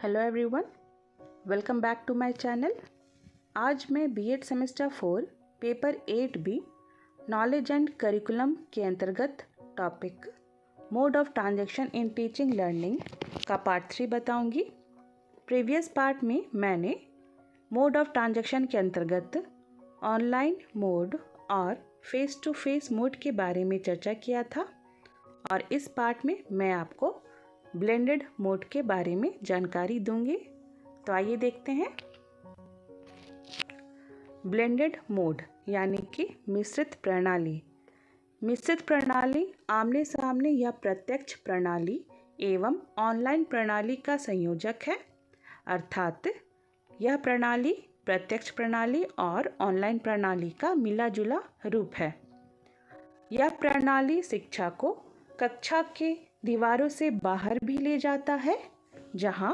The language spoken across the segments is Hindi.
Hello everyone, welcome back to my channel. आज मैं BEd semester 4 paper 8B knowledge and curriculum के अंतर्गत topic mode of transaction in teaching learning का पार्ट 3 बताऊंगी। प्रीवियस पार्ट में मैंने मोड ऑफ ट्रांजैक्शन के अंतर्गत ऑनलाइन मोड और फेस टू फेस मोड के बारे में चर्चा किया था और इस पार्ट में मैं आपको ब्लेंडेड मोड के बारे में जानकारी दूंगी। तो आइए देखते हैं। ब्लेंडेड मोड यानी कि मिश्रित प्रणाली। मिश्रित प्रणाली आमने सामने या प्रत्यक्ष प्रणाली एवं ऑनलाइन प्रणाली का संयोजक है, अर्थात यह प्रणाली प्रत्यक्ष प्रणाली और ऑनलाइन प्रणाली का मिला जुला रूप है। यह प्रणाली शिक्षा को कक्षा के दीवारों से बाहर भी ले जाता है, जहां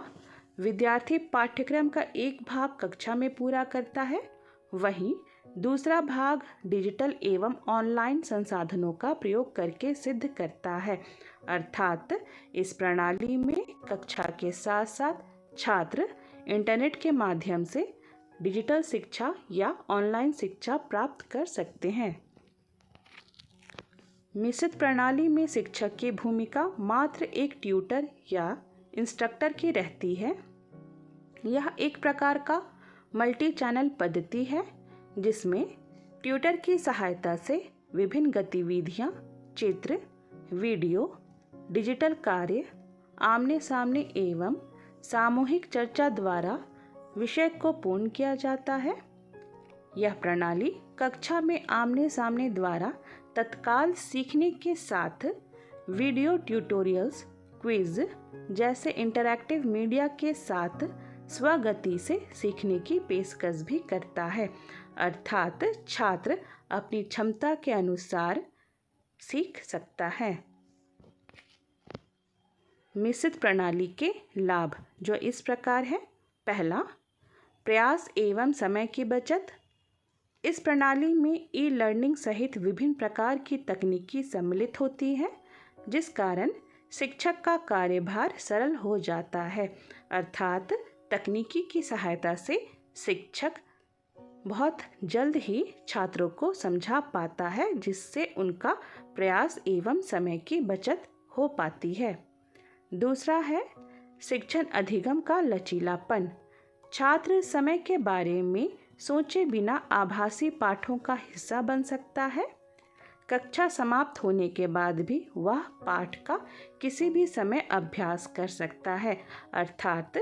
विद्यार्थी पाठ्यक्रम का एक भाग कक्षा में पूरा करता है, वहीं दूसरा भाग डिजिटल एवं ऑनलाइन संसाधनों का प्रयोग करके सिद्ध करता है। अर्थात इस प्रणाली में कक्षा के साथ साथ छात्र इंटरनेट के माध्यम से डिजिटल शिक्षा या ऑनलाइन शिक्षा प्राप्त कर सकते हैं। मिश्रित प्रणाली में शिक्षक की भूमिका मात्र एक ट्यूटर या इंस्ट्रक्टर की रहती है। यह एक प्रकार का मल्टी चैनल पद्धति है, जिसमें ट्यूटर की सहायता से विभिन्न गतिविधियां, चित्र, वीडियो, डिजिटल कार्य, आमने सामने एवं सामूहिक चर्चा द्वारा विषय को पूर्ण किया जाता है। यह प्रणाली कक्षा में आमने सामने द्वारा तत्काल सीखने के साथ वीडियो ट्यूटोरियल्स, क्विज जैसे इंटरैक्टिव मीडिया के साथ स्वगति से सीखने की पेशकश भी करता है, अर्थात छात्र अपनी क्षमता के अनुसार सीख सकता है। मिश्रित प्रणाली के लाभ जो इस प्रकार है। पहला, प्रयास एवं समय की बचत। इस प्रणाली में ई लर्निंग सहित विभिन्न प्रकार की तकनीकी सम्मिलित होती है, जिस कारण शिक्षक का कार्यभार सरल हो जाता है। अर्थात तकनीकी की सहायता से शिक्षक बहुत जल्द ही छात्रों को समझा पाता है, जिससे उनका प्रयास एवं समय की बचत हो पाती है। दूसरा है शिक्षण अधिगम का लचीलापन। छात्र समय के बारे में सोचे बिना आभासी पाठों का हिस्सा बन सकता है। कक्षा समाप्त होने के बाद भी वह पाठ का किसी भी समय अभ्यास कर सकता है। अर्थात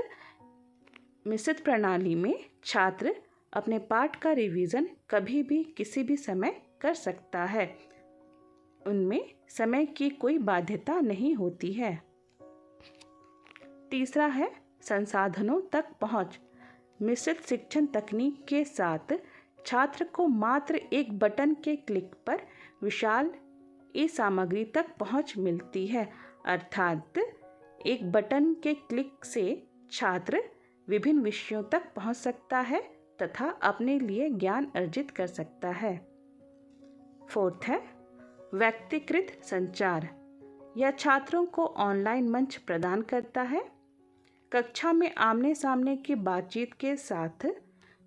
मिश्रित प्रणाली में छात्र अपने पाठ का रिवीजन कभी भी किसी भी समय कर सकता है। उनमें समय की कोई बाध्यता नहीं होती है। तीसरा है संसाधनों तक पहुंच। मिश्रित शिक्षण तकनीक के साथ छात्र को मात्र एक बटन के क्लिक पर विशाल ई सामग्री तक पहुंच मिलती है। अर्थात एक बटन के क्लिक से छात्र विभिन्न विषयों तक पहुंच सकता है तथा अपने लिए ज्ञान अर्जित कर सकता है। फोर्थ है व्यक्तिकृत संचार। यह छात्रों को ऑनलाइन मंच प्रदान करता है। कक्षा में आमने सामने की बातचीत के साथ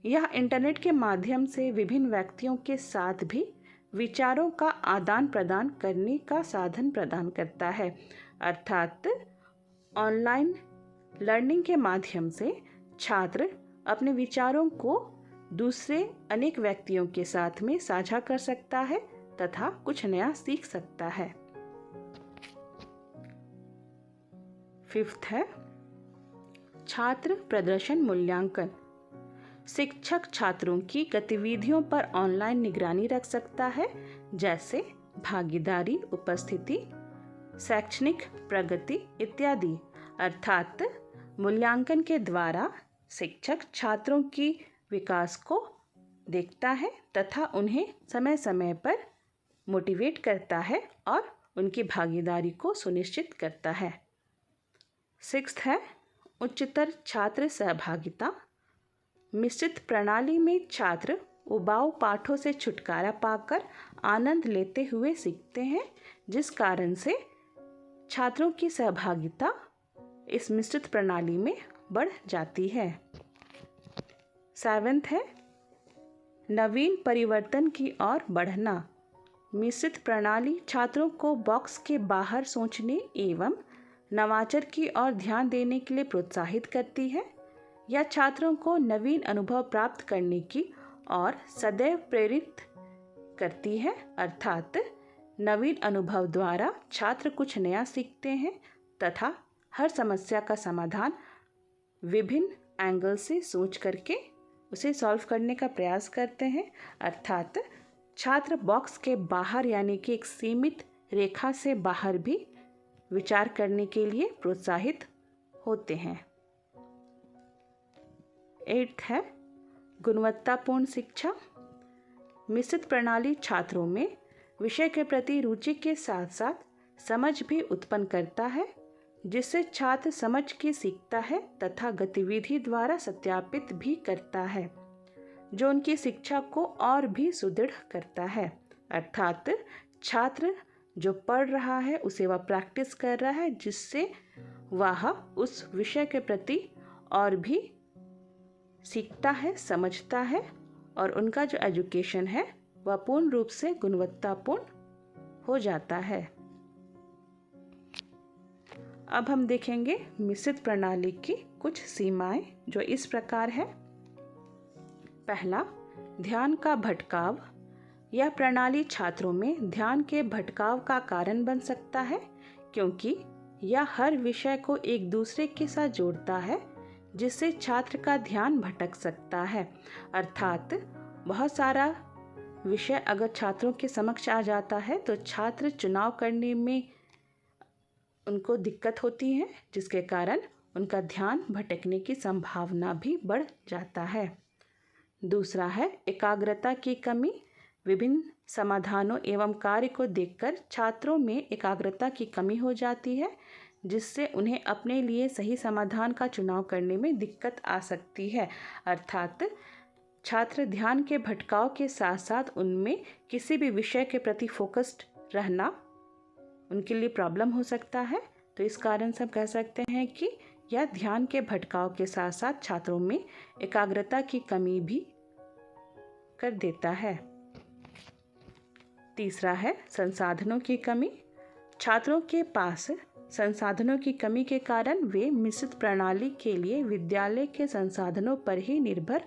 यह इंटरनेट के माध्यम से विभिन्न व्यक्तियों के साथ भी विचारों का आदान प्रदान करने का साधन प्रदान करता है। अर्थात ऑनलाइन लर्निंग के माध्यम से छात्र अपने विचारों को दूसरे अनेक व्यक्तियों के साथ में साझा कर सकता है तथा कुछ नया सीख सकता है। फिफ्थ है छात्र प्रदर्शन मूल्यांकन। शिक्षक छात्रों की गतिविधियों पर ऑनलाइन निगरानी रख सकता है, जैसे भागीदारी, उपस्थिति, शैक्षणिक प्रगति इत्यादि। अर्थात मूल्यांकन के द्वारा शिक्षक छात्रों की विकास को देखता है तथा उन्हें समय समय पर मोटिवेट करता है और उनकी भागीदारी को सुनिश्चित करता है। सिक्स्थ है उच्चतर छात्र सहभागिता। मिश्रित प्रणाली में छात्र उबाऊ पाठों से छुटकारा पाकर आनंद लेते हुए सीखते हैं, जिस कारण से छात्रों की सहभागिता इस मिश्रित प्रणाली में बढ़ जाती है। 7th है नवीन परिवर्तन की ओर बढ़ना। मिश्रित प्रणाली छात्रों को बॉक्स के बाहर सोचने एवं नवाचार की ओर ध्यान देने के लिए प्रोत्साहित करती है। यह छात्रों को नवीन अनुभव प्राप्त करने की ओर सदैव प्रेरित करती है, अर्थात नवीन अनुभव द्वारा छात्र कुछ नया सीखते हैं तथा हर समस्या का समाधान विभिन्न एंगल से सोच करके उसे सॉल्व करने का प्रयास करते हैं, अर्थात छात्र बॉक्स के बाहर यानी कि एक सीमित रेखा से बाहर भी विचार करने के लिए प्रोत्साहित होते हैं। 8th है गुणवत्तापूर्ण शिक्षा। मिश्रित प्रणाली छात्रों में विषय के प्रति रुचि के साथ साथ समझ भी उत्पन्न करता है, जिससे छात्र समझ के सीखता है तथा गतिविधि द्वारा सत्यापित भी करता है, जो उनकी शिक्षा को और भी सुदृढ़ करता है, अर्थात छात्र जो पढ़ रहा है उसे वह प्रैक्टिस कर रहा है, जिससे वह उस विषय के प्रति और भी सीखता है, समझता है और उनका जो एजुकेशन है वह पूर्ण रूप से गुणवत्तापूर्ण हो जाता है। अब हम देखेंगे मिश्रित प्रणाली की कुछ सीमाएं जो इस प्रकार है। पहला, ध्यान का भटकाव। यह प्रणाली छात्रों में ध्यान के भटकाव का कारण बन सकता है, क्योंकि यह हर विषय को एक दूसरे के साथ जोड़ता है, जिससे छात्र का ध्यान भटक सकता है, अर्थात बहुत सारा विषय अगर छात्रों के समक्ष आ जाता है तो छात्र चुनाव करने में उनको दिक्कत होती है, जिसके कारण उनका ध्यान भटकने की संभावना भी बढ़ जाता है। दूसरा है एकाग्रता की कमी। विभिन्न समाधानों एवं कार्य को देखकर छात्रों में एकाग्रता की कमी हो जाती है, जिससे उन्हें अपने लिए सही समाधान का चुनाव करने में दिक्कत आ सकती है, अर्थात छात्र ध्यान के भटकाव के साथ साथ उनमें किसी भी विषय के प्रति फोकस्ड रहना उनके लिए प्रॉब्लम हो सकता है। तो इस कारण से हम कह सकते हैं कि यह ध्यान के भटकाव के साथ साथ छात्रों में एकाग्रता की कमी भी कर देता है। तीसरा है संसाधनों की कमी। छात्रों के पास संसाधनों की कमी के कारण वे मिश्रित प्रणाली के लिए विद्यालय के संसाधनों पर ही निर्भर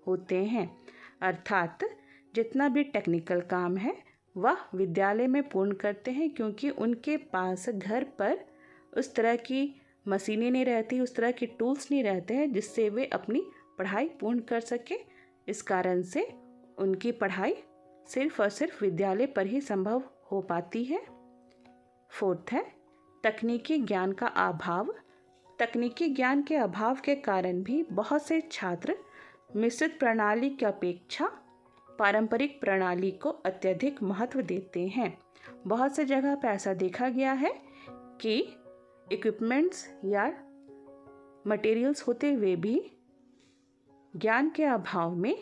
होते हैं, अर्थात जितना भी टेक्निकल काम है वह विद्यालय में पूर्ण करते हैं, क्योंकि उनके पास घर पर उस तरह की मशीनें नहीं रहती, उस तरह के टूल्स नहीं रहते हैं जिससे वे अपनी पढ़ाई पूर्ण कर सके। इस कारण से उनकी पढ़ाई सिर्फ और सिर्फ विद्यालय पर ही संभव हो पाती है। 4th है तकनीकी ज्ञान का अभाव। तकनीकी ज्ञान के अभाव के कारण भी बहुत से छात्र मिश्रित प्रणाली की अपेक्षा पारंपरिक प्रणाली को अत्यधिक महत्व देते हैं। बहुत से जगह पर ऐसा देखा गया है कि इक्विपमेंट्स या मटेरियल्स होते हुए भी ज्ञान के अभाव में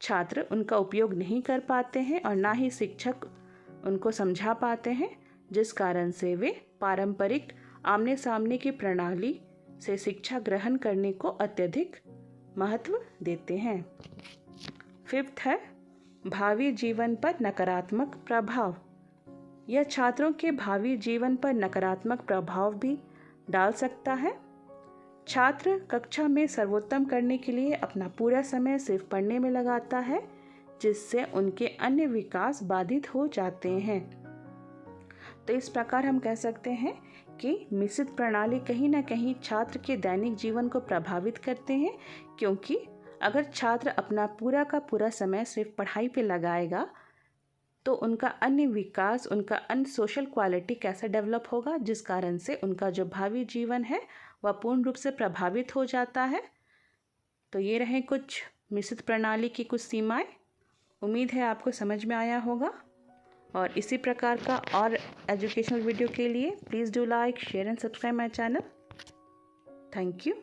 छात्र उनका उपयोग नहीं कर पाते हैं और ना ही शिक्षक उनको समझा पाते हैं, जिस कारण से वे पारंपरिक आमने सामने की प्रणाली से शिक्षा ग्रहण करने को अत्यधिक महत्व देते हैं। 5th है भावी जीवन पर नकारात्मक प्रभाव। यह छात्रों के भावी जीवन पर नकारात्मक प्रभाव भी डाल सकता है। छात्र कक्षा में सर्वोत्तम करने के लिए अपना पूरा समय सिर्फ पढ़ने में लगाता है, जिससे उनके अन्य विकास बाधित हो जाते हैं। तो इस प्रकार हम कह सकते हैं कि मिश्रित प्रणाली कहीं ना कहीं छात्र के दैनिक जीवन को प्रभावित करते हैं, क्योंकि अगर छात्र अपना पूरा का पूरा समय सिर्फ पढ़ाई पे लगाएगा तो उनका अन्य विकास, उनका अन्य सोशल क्वालिटी कैसे डेवलप होगा, जिस कारण से उनका जो भावी जीवन है वह पूर्ण रूप से प्रभावित हो जाता है। तो ये रहे कुछ मिश्रित प्रणाली की कुछ सीमाएं। उम्मीद है आपको समझ में आया होगा, और इसी प्रकार का और एजुकेशनल वीडियो के लिए please do like, share and subscribe my channel. Thank you.